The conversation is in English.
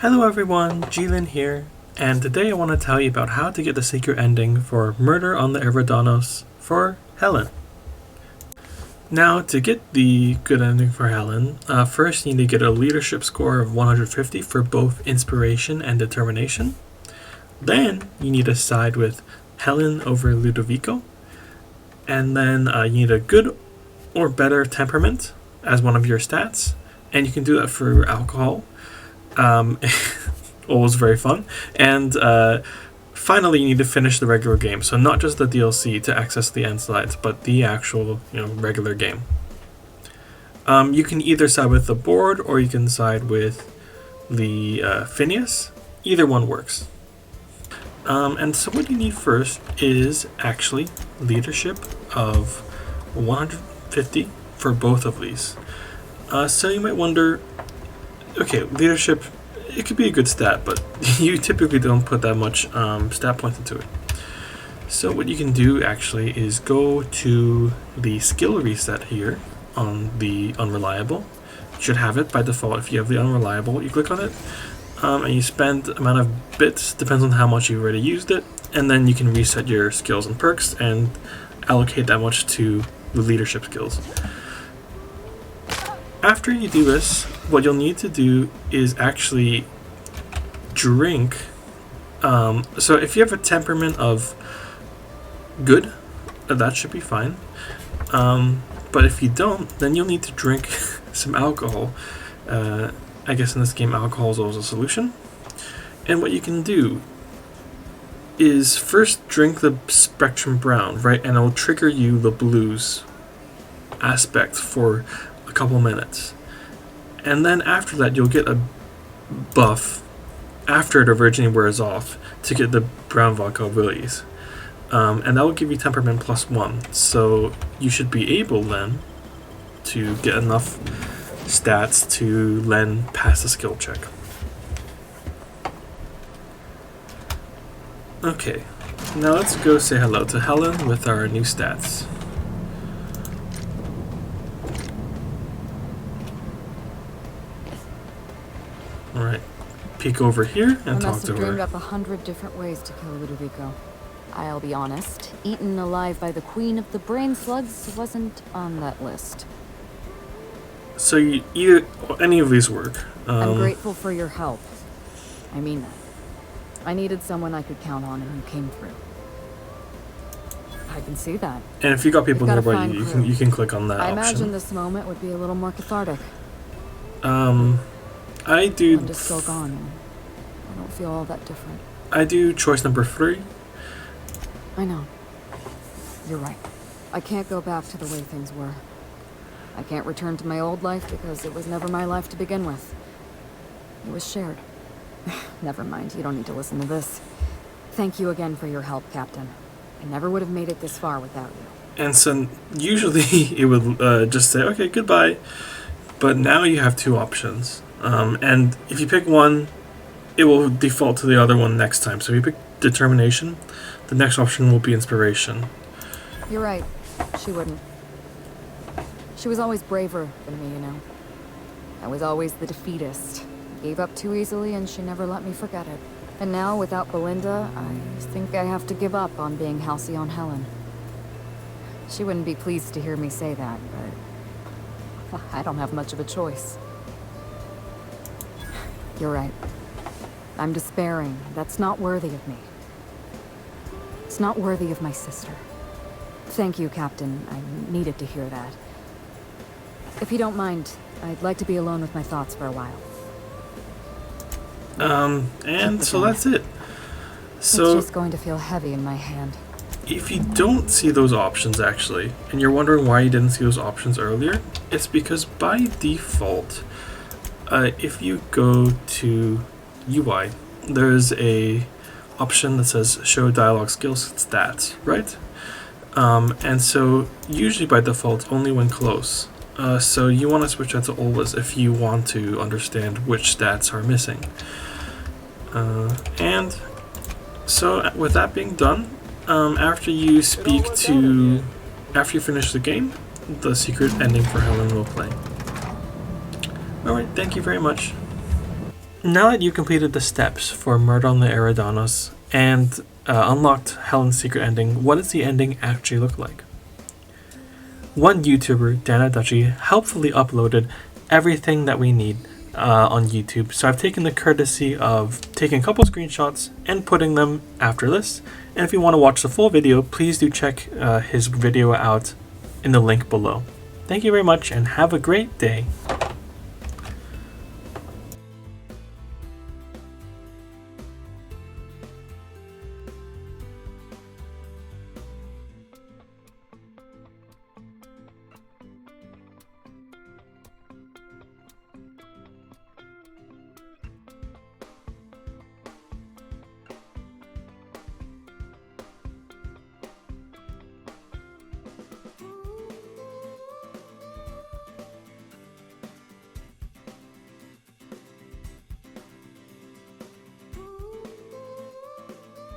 Hello everyone, Jilin here, and today I want to tell you about how to get the secret ending for Murder on the Everdonos for Helen. Now, to get the good ending for Helen, first you need to get a leadership score of 150 for both inspiration and determination. Then you need to side with Helen over Ludovico, and then you need a good or better temperament as one of your stats, and you can do that for alcohol. Always very fun. And finally, you need to finish the regular game. So not just the DLC to access the end slides, but the actual regular game. You can either side with the board or you can side with the Phineas. Either one works. And so what you need first is actually leadership of 150 for both of these. So you might wonder, okay, leadership, it could be a good stat, but you typically don't put that much stat points into it. So what you can do actually is go to the skill reset here on the unreliable. You should have it by default. If you have the unreliable, you click on it, and you spend amount of bits, depends on how much you've already used it, and then you can reset your skills and perks and allocate that much to the leadership skills. After you do this, what you'll need to do is actually drink. So if you have a temperament of good, that should be fine. But if you don't, then you'll need to drink some alcohol. I guess in this game, alcohol is always a solution. And what you can do is first drink the Spectrum Brown, right? And it'll trigger you the blues aspect for a couple minutes, and then after that you'll get a buff after it originally wears off to get the brown vodka willies, and that will give you temperament +1, so you should be able then to get enough stats to then pass the skill check. Okay, now let's go say hello to Helen with our new stats. Alright, peek over here and talk to her. I must have dreamed up 100 different ways to kill Ludovico. I'll be honest, eaten alive by the queen of the brain slugs wasn't on that list. So any of these work. I'm grateful for your help. I mean that. I needed someone I could count on, and you came through. I can see that. And if you got people nearby, you can click on that option. I imagine this moment would be a little more cathartic. I do. I'm just still gone, and I don't feel all that different. I do choice number 3. I know. You're right. I can't go back to the way things were. I can't return to my old life because it was never my life to begin with. It was shared. Never mind, you don't need to listen to this. Thank you again for your help, Captain. I never would have made it this far without you. And so usually it would just say, okay, goodbye. But now you have 2 options. And if you pick one, it will default to the other one next time. So if you pick determination, the next option will be inspiration. You're right. She wouldn't. She was always braver than me, you know. I was always the defeatist. Gave up too easily and she never let me forget it. And now, without Belinda, I think I have to give up on being Halcyon Helen. She wouldn't be pleased to hear me say that, but I don't have much of a choice. You're right. I'm despairing. That's not worthy of me. It's not worthy of my sister. Thank you, Captain. I needed to hear that. If you don't mind, I'd like to be alone with my thoughts for a while. And so that's it. So it's just going to feel heavy in my hand. If you don't see those options actually, and you're wondering why you didn't see those options earlier, it's because by default, if you go to UI, there's a option that says show dialogue skills stats, right? And so usually by default only when close. So you want to switch that to always if you want to understand which stats are missing. And so with that being done, after you finish the game, the secret ending for Helen will play. Alright, thank you very much. Now that you completed the steps for Murder on the Eridanos and unlocked Helen's secret ending, what does the ending actually look like? One YouTuber, Dana Duchy, helpfully uploaded everything that we need on YouTube, so I've taken the courtesy of taking a couple screenshots and putting them after this. And if you want to watch the full video, please do check his video out in the link below. Thank you very much and have a great day.